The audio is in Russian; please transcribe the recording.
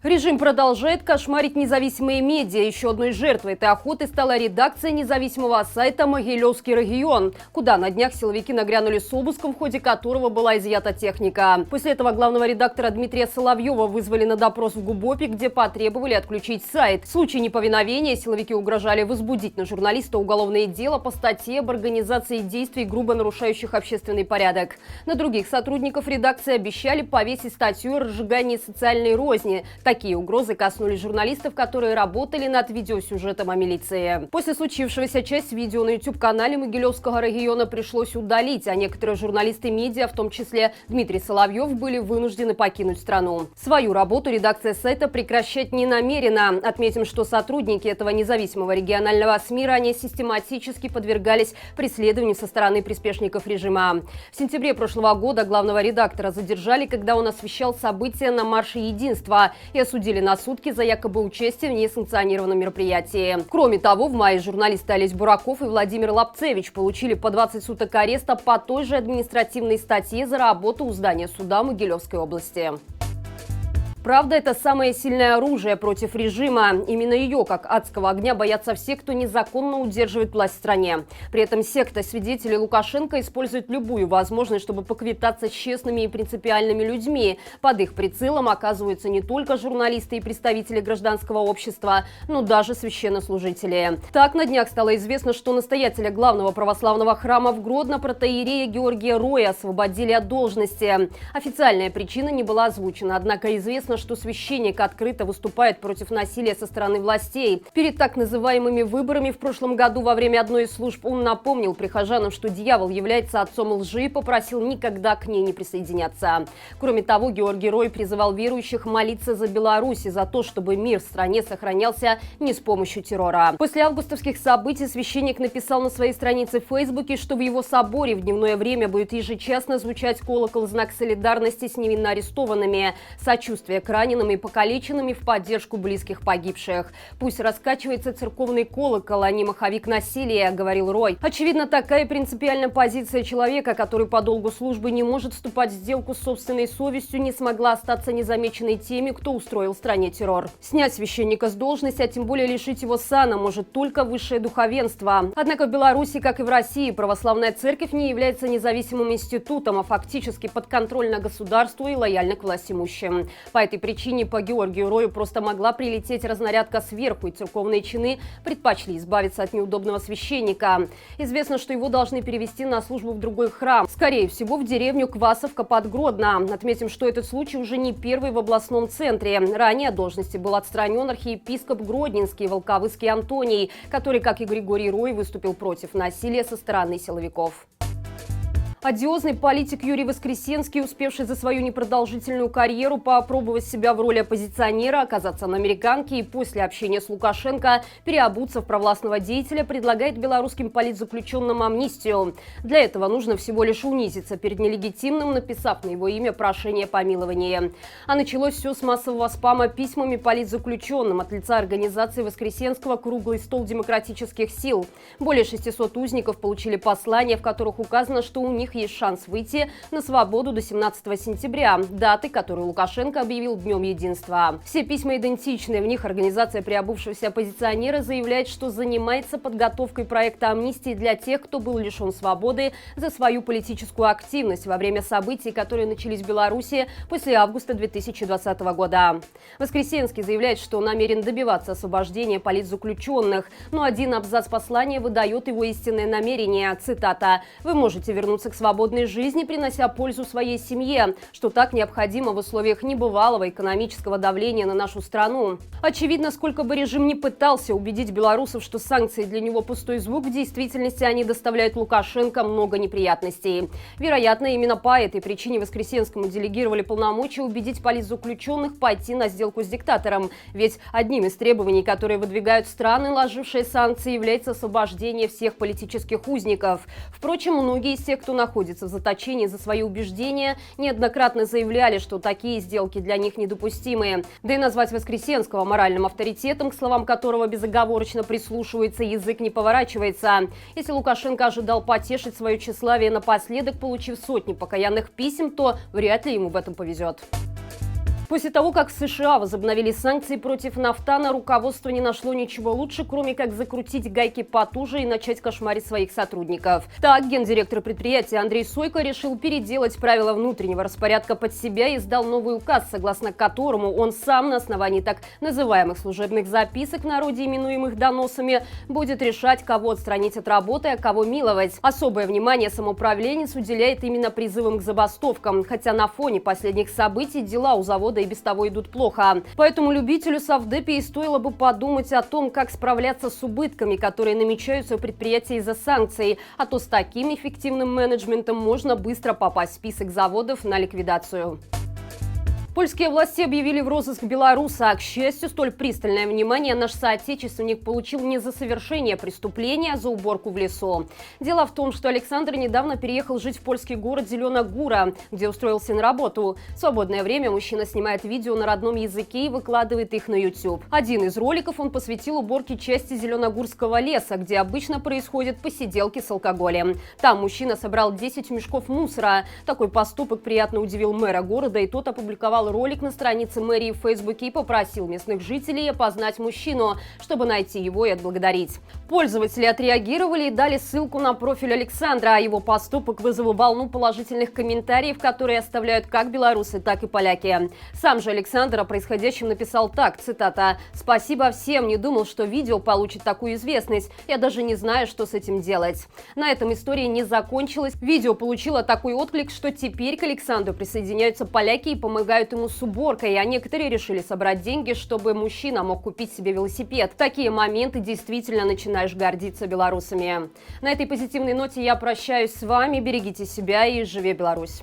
Режим продолжает кошмарить независимые медиа. Еще одной жертвой этой охоты стала редакция независимого сайта «Могилевский регион», куда на днях силовики нагрянули с обыском, в ходе которого была изъята техника. После этого главного редактора Дмитрия Соловьева вызвали на допрос в ГУБОПе, где потребовали отключить сайт. В случае неповиновения силовики угрожали возбудить на журналиста уголовное дело по статье об организации действий, грубо нарушающих общественный порядок. На других сотрудников редакции обещали повесить статью о разжигании социальной розни. Такие угрозы коснулись журналистов, которые работали над видеосюжетом о милиции. После случившегося часть видео на YouTube-канале Могилевского региона пришлось удалить, а некоторые журналисты медиа, в том числе Дмитрий Соловьев, были вынуждены покинуть страну. Свою работу редакция сайта прекращать не намерена. Отметим, что сотрудники этого независимого регионального СМИ ранее систематически подвергались преследованию со стороны приспешников режима. В сентябре прошлого года главного редактора задержали, когда он освещал события на марше единства, и осудили на сутки за якобы участие в несанкционированном мероприятии. Кроме того, в мае журналисты Олесь Бураков и Владимир Лапцевич получили по 20 суток ареста по той же административной статье за работу у здания суда Могилевской области. Правда, это самое сильное оружие против режима. Именно ее, как адского огня, боятся все, кто незаконно удерживает власть в стране. При этом секта свидетелей Лукашенко использует любую возможность, чтобы поквитаться с честными и принципиальными людьми. Под их прицелом оказываются не только журналисты и представители гражданского общества, но даже священнослужители. Так, на днях стало известно, что настоятеля главного православного храма в Гродно, протоиерея Георгия Роя, освободили от должности. Официальная причина не была озвучена, однако известно, что священник открыто выступает против насилия со стороны властей. Перед так называемыми выборами в прошлом году во время одной из служб он напомнил прихожанам, что дьявол является отцом лжи, и попросил никогда к ней не присоединяться. Кроме того, Георгий Рой призывал верующих молиться за Беларусь и за то, чтобы мир в стране сохранялся не с помощью террора. После августовских событий священник написал на своей странице в Фейсбуке, что в его соборе в дневное время будет ежечасно звучать колокол в знак солидарности с невинно арестованными, сочувствия к раненым и покалеченным и в поддержку близких погибших. Пусть раскачивается церковный колокол, а не маховик насилия, говорил Рой. Очевидно, такая принципиальная позиция человека, который по долгу службы не может вступать в сделку с собственной совестью, не смогла остаться незамеченной теми, кто устроил в стране террор. Снять священника с должности, а тем более лишить его сана, может только высшее духовенство. Однако в Беларуси, как и в России, православная церковь не является независимым институтом, а фактически подконтрольна государству и лояльна к властимущим. По этой причине по Георгию Рою просто могла прилететь разнарядка сверху, и церковные чины предпочли избавиться от неудобного священника. Известно, что его должны перевести на службу в другой храм, скорее всего, в деревню Квасовка под Гродно. Отметим, что этот случай уже не первый в областном центре. Ранее от должности был отстранен архиепископ Гродненский Волковыский Антоний, который, как и Григорий Рой, выступил против насилия со стороны силовиков. Одиозный политик Юрий Воскресенский, успевший за свою непродолжительную карьеру попробовать себя в роли оппозиционера, оказаться на американке и после общения с Лукашенко переобуться в провластного деятеля, предлагает белорусским политзаключенным амнистию. Для этого нужно всего лишь унизиться перед нелегитимным, написав на его имя прошение о помиловании. А началось все с массового спама письмами политзаключенным от лица организации Воскресенского «Круглый стол демократических сил». Более 600 узников получили послания, в которых указано, что у них есть шанс выйти на свободу до 17 сентября, даты, которую Лукашенко объявил Днем Единства. Все письма идентичны. В них организация приобувшегося оппозиционера заявляет, что занимается подготовкой проекта амнистии для тех, кто был лишен свободы за свою политическую активность во время событий, которые начались в Беларуси после августа 2020 года. Воскресенский заявляет, что намерен добиваться освобождения политзаключенных, но один абзац послания выдает его истинное намерение. Цитата: «Вы можете вернуться к свободной жизни, принося пользу своей семье, что так необходимо в условиях небывалого экономического давления на нашу страну». Очевидно, сколько бы режим ни пытался убедить белорусов, что санкции для него пустой звук, в действительности они доставляют Лукашенко много неприятностей. Вероятно, именно по этой причине Воскресенскому делегировали полномочия убедить политзаключенных пойти на сделку с диктатором. Ведь одним из требований, которые выдвигают страны, наложившие санкции, является освобождение всех политических узников. Впрочем, многие из тех, кто находится в заточении за свои убеждения, неоднократно заявляли, что такие сделки для них недопустимы. Да и назвать Воскресенского моральным авторитетом, к словам которого безоговорочно прислушивается, язык не поворачивается. Если Лукашенко ожидал потешить свое тщеславие напоследок, получив сотни покаянных писем, то вряд ли ему в этом повезет. После того, как в США возобновили санкции против Нафтана, руководство не нашло ничего лучше, кроме как закрутить гайки потуже и начать кошмарить своих сотрудников. Так, гендиректор предприятия Андрей Сойко решил переделать правила внутреннего распорядка под себя и издал новый указ, согласно которому он сам на основании так называемых служебных записок, в народе именуемых доносами, будет решать, кого отстранить от работы, а кого миловать. Особое внимание самоуправленец уделяет именно призывам к забастовкам, хотя на фоне последних событий дела у завода и без того идут плохо. Поэтому любителю совдепе и стоило бы подумать о том, как справляться с убытками, которые намечаются у предприятия из-за санкций, а то с таким эффективным менеджментом можно быстро попасть в список заводов на ликвидацию. Польские власти объявили в розыск белоруса. К счастью, столь пристальное внимание наш соотечественник получил не за совершение преступления, а за уборку в лесу. Дело в том, что Александр недавно переехал жить в польский город Зелена Góra, где устроился на работу. В свободное время мужчина снимает видео на родном языке и выкладывает их на YouTube. Один из роликов он посвятил уборке части Зеленогурского леса, где обычно происходят посиделки с алкоголем. Там мужчина собрал 10 мешков мусора. Такой поступок приятно удивил мэра города, и тот опубликовал ролик на странице мэрии в Фейсбуке и попросил местных жителей опознать мужчину, чтобы найти его и отблагодарить. Пользователи отреагировали и дали ссылку на профиль Александра, а его поступок вызвал волну положительных комментариев, которые оставляют как белорусы, так и поляки. Сам же Александр о происходящем написал так, цитата: «Спасибо всем, не думал, что видео получит такую известность. Я даже не знаю, что с этим делать». На этом история не закончилась. Видео получило такой отклик, что теперь к Александру присоединяются поляки и помогают ему с уборкой, а некоторые решили собрать деньги, чтобы мужчина мог купить себе велосипед. В такие моменты действительно начинаешь гордиться белорусами. На этой позитивной ноте я прощаюсь с вами. Берегите себя и живи Беларусь!